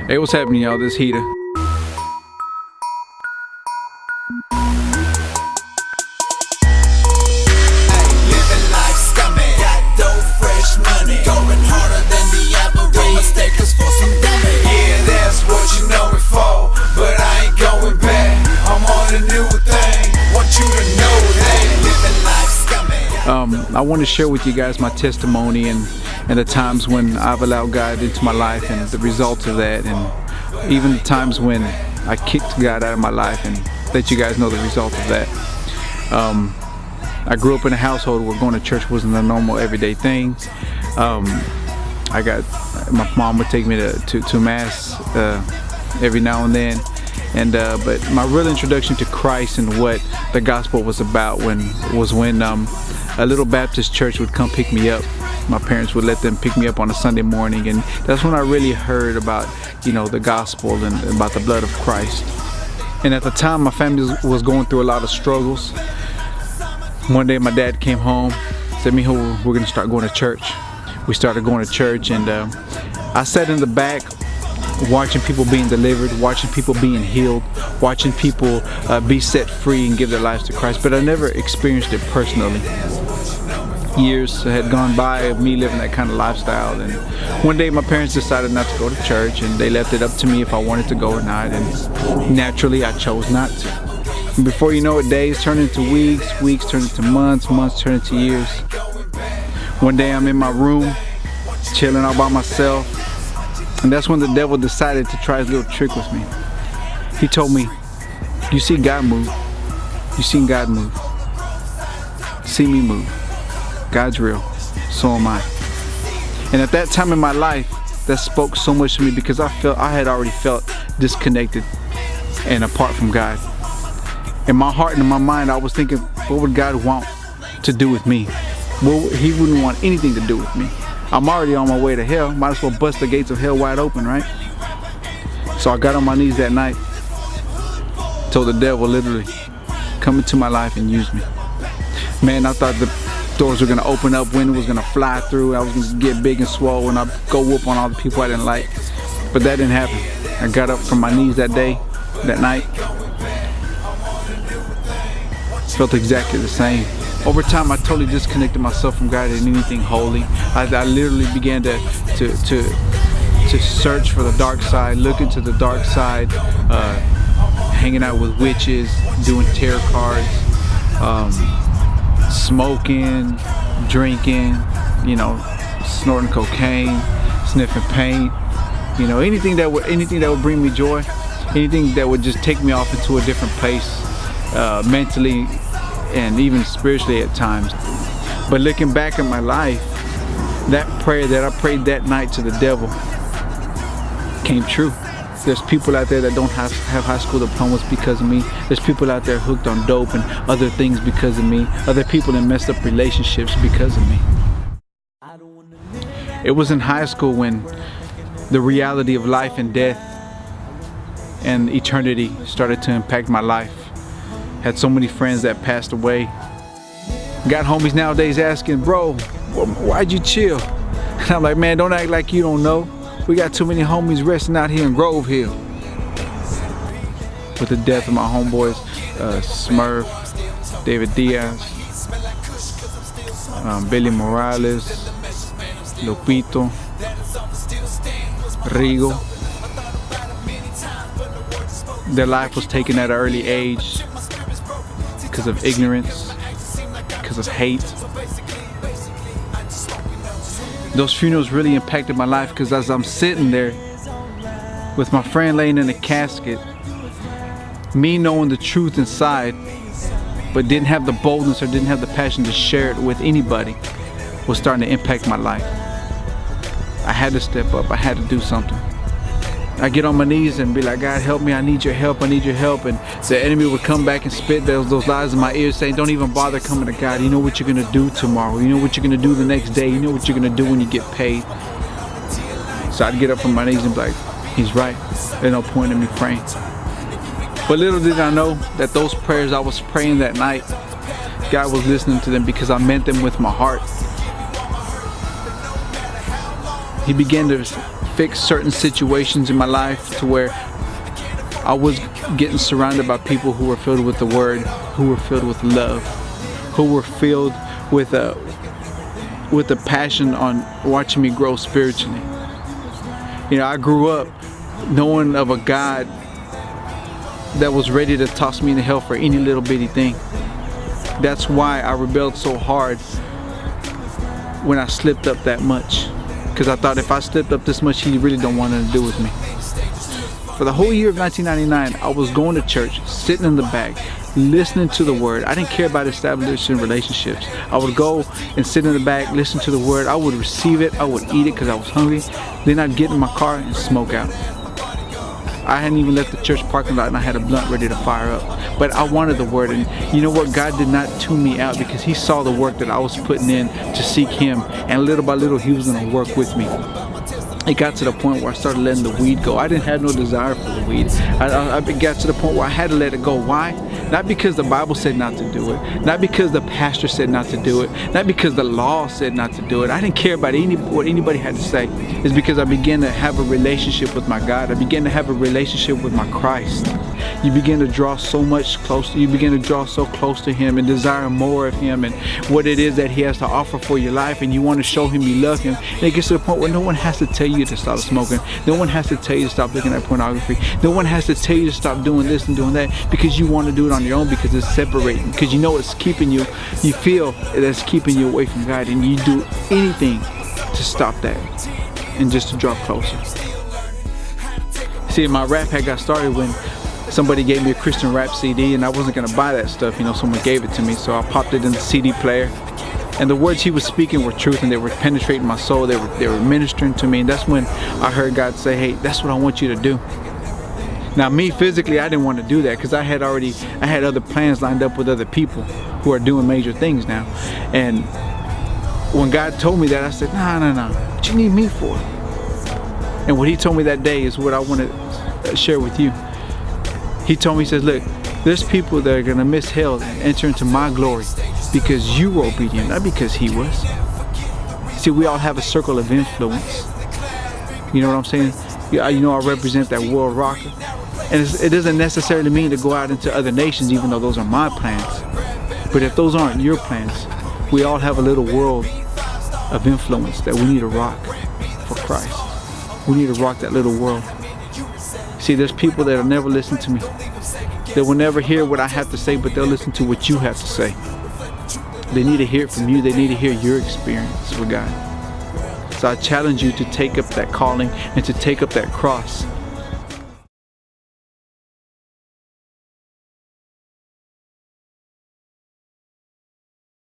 Hey, what's happening, y'all? This Heater. I want to share with you guys my testimony and the times when I've allowed God into my life and the results of that, and even the times when I kicked God out of my life, and let you guys know the result of that. I grew up in a household where going to church wasn't a normal everyday thing. My mom would take me to mass every now and then, but my real introduction to Christ and what the gospel was about was when a little Baptist church would come pick me up. My parents would let them pick me up on a Sunday morning, and that's when I really heard about, the gospel and about the blood of Christ. And at the time, my family was going through a lot of struggles. One day my dad came home, said, "Mijo, we're gonna start going to church." We started going to church, and I sat in the back watching people being delivered, watching people being healed, watching people be set free and give their lives to Christ, but I never experienced it personally. Years had gone by of me living that kind of lifestyle, and one day my parents decided not to go to church, and they left it up to me if I wanted to go or not, and naturally I chose not to. And before you know it, days turned into weeks, weeks turned into months, months turned into years. One day I'm in my room, chilling all by myself, and that's when the devil decided to try his little trick with me. He told me, "You see God move. You seen God move. See me move. God's real. So am I." And at that time in my life, that spoke so much to me, because I had already felt disconnected and apart from God. In my heart and in my mind, I was thinking, what would God want to do with me? Well, He wouldn't want anything to do with me. I'm already on my way to hell. Might as well bust the gates of hell wide open, right? So I got on my knees that night, told the devil literally, come into my life and use me. Man, I thought the doors were gonna open up, wind was gonna fly through, I was gonna get big and swole, and I'd go whoop on all the people I didn't like. But that didn't happen. I got up from my knees that night, felt exactly the same. Over time, I totally disconnected myself from God and anything holy. I literally began to search for the dark side, look into the dark side, hanging out with witches, doing tarot cards, smoking, drinking, snorting cocaine, sniffing paint, anything that would bring me joy, anything that would just take me off into a different place, mentally and even spiritually at times. But looking back at my life, that prayer that I prayed that night to the devil came true. There's people out there that don't have high school diplomas because of me. There's people out there hooked on dope and other things because of me. Other people in messed up relationships because of me. It was in high school when the reality of life and death and eternity started to impact my life. Had so many friends that passed away. Got homies nowadays asking, "Bro, why'd you chill?" And I'm like, "Man, don't act like you don't know. We got too many homies resting out here in Grove Hill." With the death of my homeboys, Smurf, David Diaz, Billy Morales, Lupito, Rigo. Their life was taken at an early age because of ignorance, because of hate. Those funerals really impacted my life, because as I'm sitting there with my friend laying in a casket, me knowing the truth inside, but didn't have the boldness or didn't have the passion to share it with anybody, was starting to impact my life. I had to step up. I had to do something. I get on my knees and be like, "God, help me. I need your help. I need your help." And the enemy would come back and spit those lies in my ears saying, "Don't even bother coming to God. You know what you're going to do tomorrow. You know what you're going to do the next day. You know what you're going to do when you get paid." So I'd get up from my knees and be like, "He's right. There's no point in me praying." But little did I know that those prayers I was praying that night, God was listening to them because I meant them with my heart. He began to fix certain situations in my life to where I was getting surrounded by people who were filled with the Word, who were filled with love, who were filled with a passion on watching me grow spiritually. You know, I grew up knowing of a God that was ready to toss me into hell for any little bitty thing. That's why I rebelled so hard when I slipped up that much. Because I thought if I slipped up this much, He really don't want nothing to do with me. For the whole year of 1999, I was going to church, sitting in the back, listening to the Word. I didn't care about establishing relationships. I would go and sit in the back, listen to the Word. I would receive it. I would eat it because I was hungry. Then I'd get in my car and smoke out. I hadn't even left the church parking lot and I had a blunt ready to fire up. But I wanted the Word, and you know what? God did not tune me out because He saw the work that I was putting in to seek Him, and little by little He was going to work with me. It got to the point where I started letting the weed go. I didn't have no desire for the weed. I got to the point where I had to let it go. Why? Not because the Bible said not to do it. Not because the pastor said not to do it. Not because the law said not to do it. I didn't care about what anybody had to say. It's because I began to have a relationship with my God. I began to have a relationship with my Christ. You begin to draw so much closer. You begin to draw so close to Him and desire more of Him and what it is that He has to offer for your life, and you want to show Him you love Him. And it gets to the point where no one has to tell you to stop smoking. No one has to tell you to stop looking at pornography. No one has to tell you to stop doing this and doing that, because you want to do it on your own, because it's separating, because you know it's keeping you, you feel that's keeping you away from God, and you do anything to stop that and just to draw closer. See, my rap had got started when somebody gave me a Christian rap CD, and I wasn't going to buy that stuff. You know, someone gave it to me, so I popped it in the CD player. And the words he was speaking were truth, and they were penetrating my soul. They were ministering to me, and that's when I heard God say, hey, that's what I want you to do. Now, me physically, I didn't want to do that because I had other plans lined up with other people who are doing major things now. And when God told me that, I said, no, what you need me for? And what He told me that day is what I want to share with you. He told me, He says, look, there's people that are going to miss hell and enter into my glory because you were obedient, not because He was. See, we all have a circle of influence. You know what I'm saying? You know, I represent that world rocker. And it doesn't necessarily mean to go out into other nations, even though those are my plans. But if those aren't your plans, we all have a little world of influence that we need to rock for Christ. We need to rock that little world. See, there's people that'll never listen to me. They will never hear what I have to say, but they'll listen to what you have to say. They need to hear it from you. They need to hear your experience with God. So I challenge you to take up that calling and to take up that cross